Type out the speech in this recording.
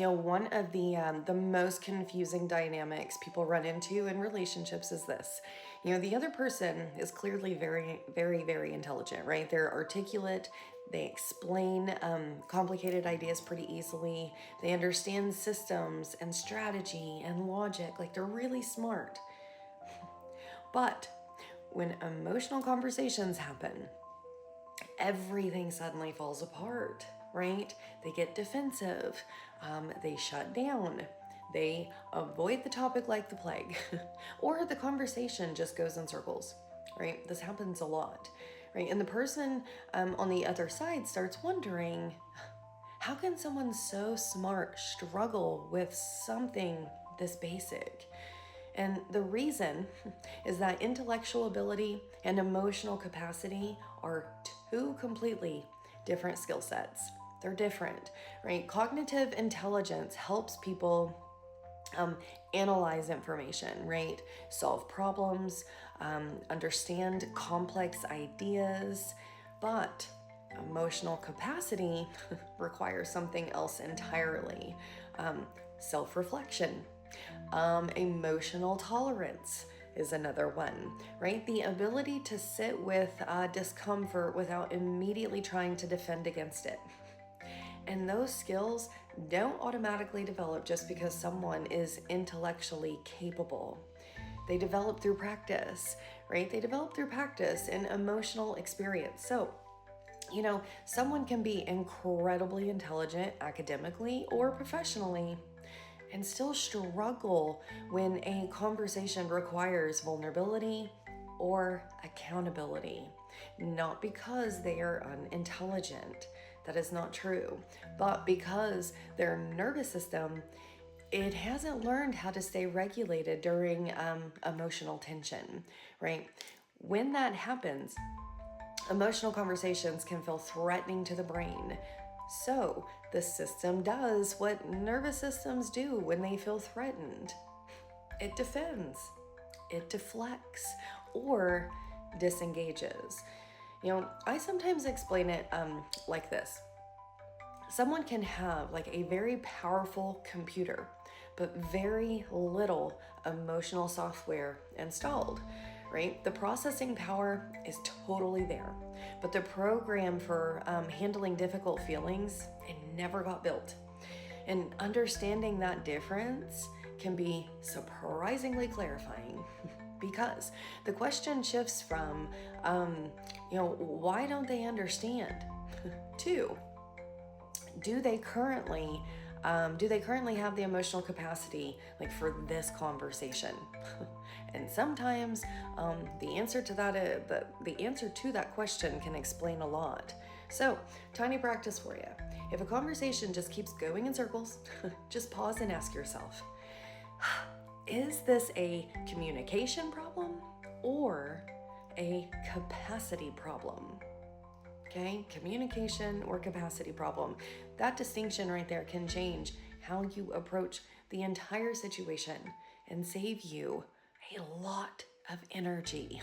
One of the most confusing dynamics people run into in relationships is this. The other person is clearly very, very, very intelligent, right? They're articulate. They explain complicated ideas pretty easily. They understand systems and strategy and logic. Like, they're really smart. But when emotional conversations happen, everything suddenly falls apart, right? They get defensive. They shut down. They avoid the topic like the plague. Or the conversation just goes in circles, right? This happens a lot, right? And the person on the other side starts wondering, how can someone so smart struggle with something this basic? And the reason is that intellectual ability and emotional capacity are two completely different skill sets. They're different, right? Cognitive intelligence helps people analyze information, right? Solve problems, understand complex ideas, but emotional capacity requires something else entirely. Self-reflection, emotional tolerance is another one, right? The ability to sit with discomfort without immediately trying to defend against it. And those skills don't automatically develop just because someone is intellectually capable. They develop through practice, right? They develop through practice and emotional experience. So, someone can be incredibly intelligent academically or professionally and still struggle when a conversation requires vulnerability or accountability. Not because they are unintelligent, that is not true, but because their nervous system, it hasn't learned how to stay regulated during emotional tension, right? When that happens, emotional conversations can feel threatening to the brain. So the system does what nervous systems do when they feel threatened. It defends, it deflects, or disengages. I sometimes explain it like this. Someone can have like a very powerful computer, but very little emotional software installed, right? The processing power is totally there, but the program for handling difficult feelings, it never got built. And understanding that difference can be surprisingly clarifying because the question shifts from, why don't they understand? to, do they currently have the emotional capacity like for this conversation? And sometimes the answer to that question can explain a lot. So, tiny practice for you. If a conversation just keeps going in circles, just pause and ask yourself, is this a communication problem or a capacity problem? Okay, communication or capacity problem. That distinction right there can change how you approach the entire situation and save you a lot of energy.